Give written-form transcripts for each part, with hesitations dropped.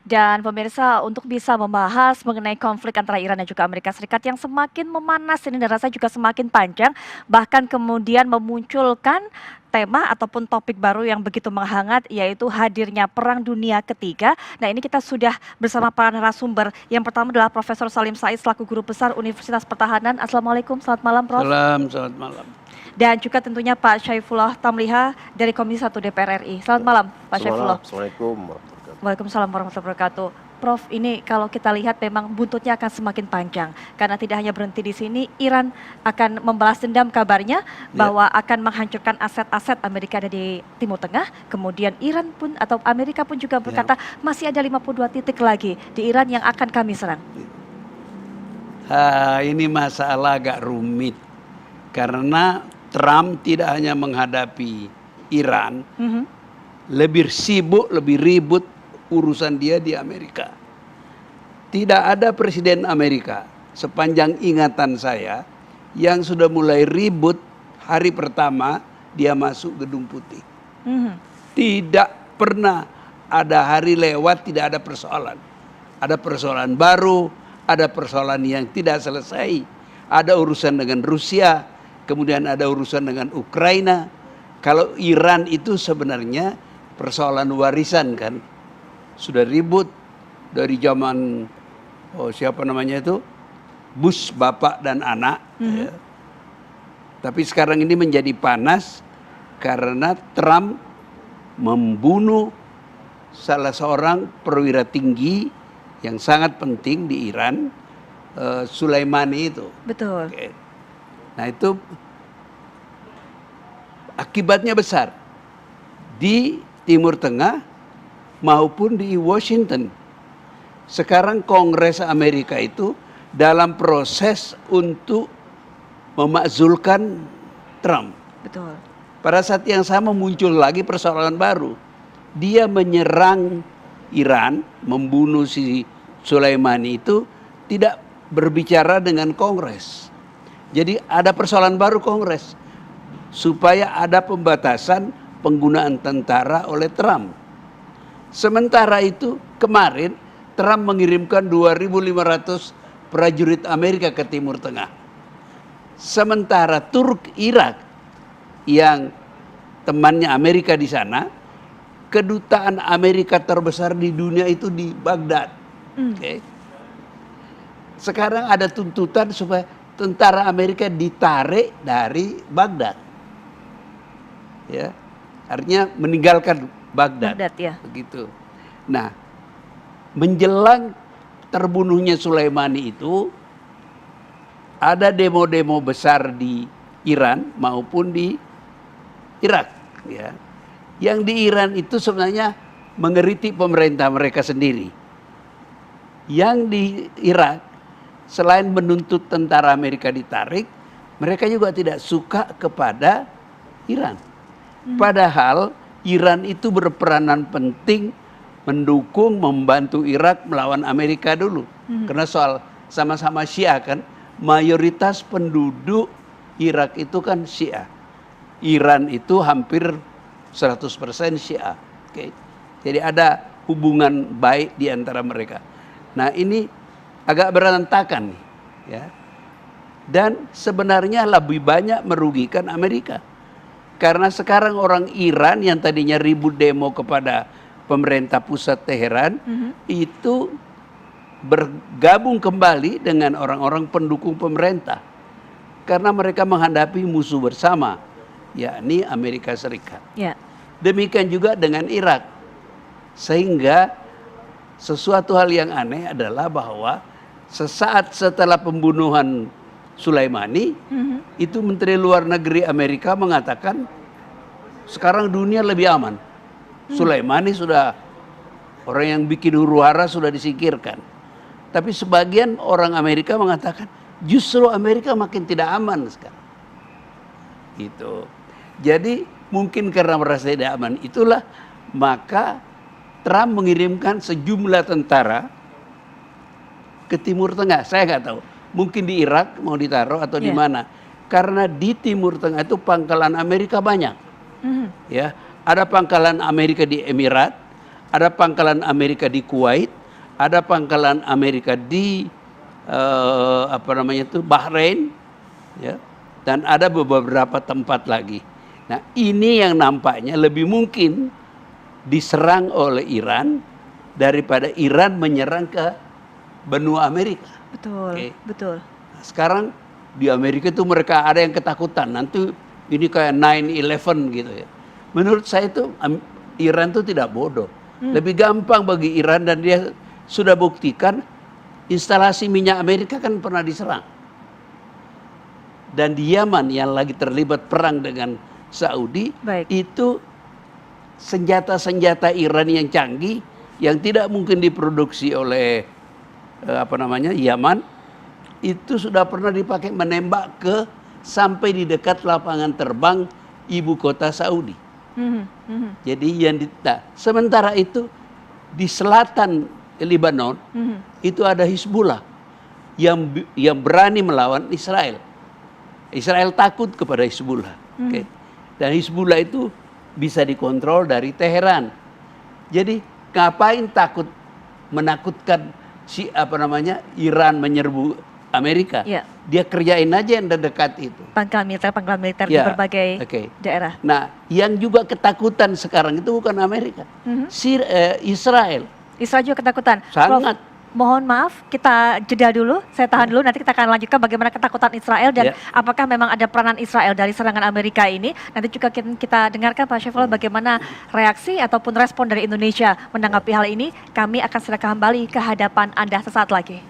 Dan pemirsa, untuk bisa membahas mengenai konflik antara Iran dan juga Amerika Serikat yang semakin memanas ini dan rasanya juga semakin panjang, bahkan kemudian memunculkan tema ataupun topik baru yang begitu menghangat, yaitu hadirnya Perang Dunia Ketiga. Nah, ini kita sudah bersama para narasumber. Yang pertama adalah Profesor Salim Said selaku Guru Besar Universitas Pertahanan. Assalamualaikum, selamat malam Prof. Salam, selamat malam. Dan juga tentunya Pak Syaifullah Tamliha dari Komisi 1 DPR RI. Selamat malam Pak Syaifullah. Assalamualaikum warahmatullahi wabarakatuh. Waalaikumsalam warahmatullahi wabarakatuh. Prof, ini kalau kita lihat memang buntutnya akan semakin panjang karena tidak hanya berhenti di sini, Iran akan membalas dendam kabarnya bahwa akan menghancurkan aset-aset Amerika ada di Timur Tengah. Kemudian Iran pun atau Amerika pun juga berkata masih ada 52 titik lagi di Iran yang akan kami serang. Ini masalah agak rumit karena Trump tidak hanya menghadapi Iran, lebih sibuk, lebih ribut urusan dia di Amerika. Tidak ada presiden Amerika sepanjang ingatan saya yang sudah mulai ribut hari pertama dia masuk Gedung Putih. Tidak pernah ada hari lewat tidak ada persoalan. Ada persoalan baru, ada persoalan yang tidak selesai. Ada urusan dengan Rusia, kemudian ada urusan dengan Ukraina. Kalau Iran itu sebenarnya persoalan warisan kan. Sudah ribut dari zaman siapa namanya itu Bush bapak dan anak. Ya. Tapi sekarang ini menjadi panas karena Trump membunuh salah seorang perwira tinggi yang sangat penting di Iran, Sulaimani itu. Betul. Oke. Nah itu akibatnya besar di Timur Tengah maupun di Washington. Sekarang Kongres Amerika itu dalam proses untuk memakzulkan Trump. Betul. Pada saat yang sama muncul lagi persoalan baru. Dia menyerang Iran, membunuh si Sulaimani itu tidak berbicara dengan Kongres. Jadi ada persoalan baru Kongres supaya ada pembatasan penggunaan tentara oleh Trump. Sementara itu kemarin Trump mengirimkan 2.500 prajurit Amerika ke Timur Tengah. Sementara Irak yang temannya Amerika di sana, kedutaan Amerika terbesar di dunia itu di Baghdad. Okay. Sekarang ada tuntutan supaya tentara Amerika ditarik dari Baghdad. Ya. Artinya meninggalkan Baghdad ya. Begitu. Nah, menjelang terbunuhnya Sulaimani itu ada demo-demo besar di Iran maupun di Irak ya. Yang di Iran itu sebenarnya mengeritik pemerintah mereka sendiri. Yang di Irak selain menuntut tentara Amerika ditarik, mereka juga tidak suka kepada Iran. Padahal Iran itu berperanan penting mendukung, membantu Irak melawan Amerika dulu. Karena soal sama-sama Syiah kan, mayoritas penduduk Irak itu kan Syiah. Iran itu hampir 100% Syiah. Okay. Jadi ada hubungan baik di antara mereka. Nah ini agak berantakan nih. Ya. Dan sebenarnya lebih banyak merugikan Amerika. Karena sekarang orang Iran yang tadinya ribut demo kepada pemerintah pusat Teheran itu bergabung kembali dengan orang-orang pendukung pemerintah. Karena mereka menghadapi musuh bersama, yakni Amerika Serikat. Ya. Demikian juga dengan Irak. Sehingga sesuatu hal yang aneh adalah bahwa sesaat setelah pembunuhan Sulaimani, itu Menteri Luar Negeri Amerika mengatakan sekarang dunia lebih aman. Sulaimani sudah orang yang bikin huru-hara sudah disingkirkan. Tapi sebagian orang Amerika mengatakan justru Amerika makin tidak aman sekarang. Gitu. Jadi mungkin karena merasa tidak aman itulah maka Trump mengirimkan sejumlah tentara ke Timur Tengah. Saya nggak tahu. Mungkin di Irak mau ditaruh atau di mana. Karena di Timur Tengah itu pangkalan Amerika banyak. Ya, ada pangkalan Amerika di Emirat, ada pangkalan Amerika di Kuwait, ada pangkalan Amerika di Bahrain, ya, dan ada beberapa tempat lagi. Nah, ini yang nampaknya lebih mungkin diserang oleh Iran daripada Iran menyerang ke benua Amerika. Betul, betul. Nah, sekarang di Amerika itu mereka ada yang ketakutan, nanti ini kayak 9/11 gitu ya. Menurut saya itu Iran itu tidak bodoh. Lebih gampang bagi Iran, dan dia sudah buktikan instalasi minyak Amerika kan pernah diserang. Dan di Yaman yang lagi terlibat perang dengan Saudi, itu senjata-senjata Iran yang canggih yang tidak mungkin diproduksi oleh Yaman, itu sudah pernah dipakai menembak sampai di dekat lapangan terbang ibu kota Saudi. Jadi sementara itu di selatan Lebanon itu ada Hizbullah yang berani melawan Israel. Israel takut kepada Hizbullah. Dan Hizbullah itu bisa dikontrol dari Teheran. Jadi ngapain menakutkan Iran menyerbu Amerika? Dia kerjain aja yang dekat itu. Pangkalan militer di berbagai daerah. Nah, yang juga ketakutan sekarang itu bukan Amerika, Israel. Israel juga ketakutan. Sangat. Prof, mohon maaf, kita jeda dulu, saya tahan dulu, nanti kita akan lanjutkan bagaimana ketakutan Israel dan apakah memang ada peranan Israel dari serangan Amerika ini. Nanti juga kita dengarkan Pak Syaifullah bagaimana reaksi ataupun respon dari Indonesia menanggapi hal ini. Kami akan segera kembali ke hadapan Anda sesaat lagi.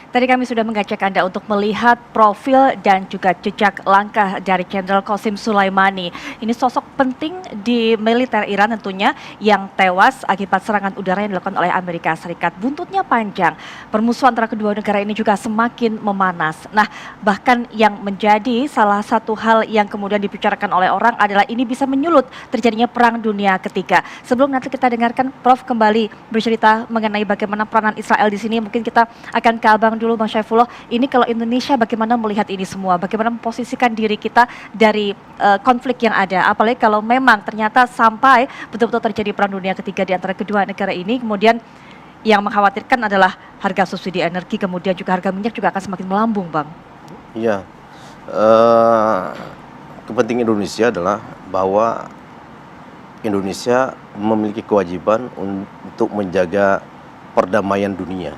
Tadi kami sudah mengajak Anda untuk melihat profil dan juga jejak langkah dari Jenderal Qasim Sulaimani. Ini sosok penting di militer Iran tentunya yang tewas akibat serangan udara yang dilakukan oleh Amerika Serikat. Buntutnya panjang, permusuhan antara kedua negara ini juga semakin memanas. Nah, bahkan yang menjadi salah satu hal yang kemudian dibicarakan oleh orang adalah ini bisa menyulut terjadinya Perang Dunia Ketiga. Sebelum nanti kita dengarkan Prof kembali bercerita mengenai bagaimana peranan Israel di sini, mungkin kita akan ke Abang dulu, Bang Syaifullah. Ini kalau Indonesia bagaimana melihat ini semua? Bagaimana memposisikan diri kita dari konflik yang ada? Apalagi kalau memang ternyata sampai betul-betul terjadi Perang Dunia Ketiga di antara kedua negara ini, kemudian yang mengkhawatirkan adalah harga subsidi energi, kemudian juga harga minyak juga akan semakin melambung, Bang. Iya, kepentingan Indonesia adalah bahwa Indonesia memiliki kewajiban untuk menjaga perdamaian dunia,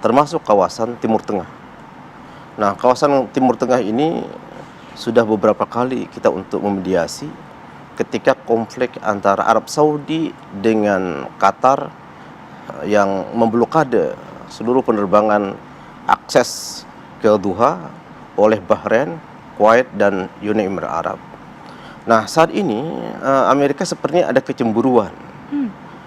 termasuk kawasan Timur Tengah. Nah, kawasan Timur Tengah ini sudah beberapa kali kita untuk memediasi ketika konflik antara Arab Saudi dengan Qatar yang memblokade seluruh penerbangan akses ke Doha oleh Bahrain, Kuwait, dan Uni Emirat Arab. Nah, saat ini Amerika sepertinya ada kecemburuan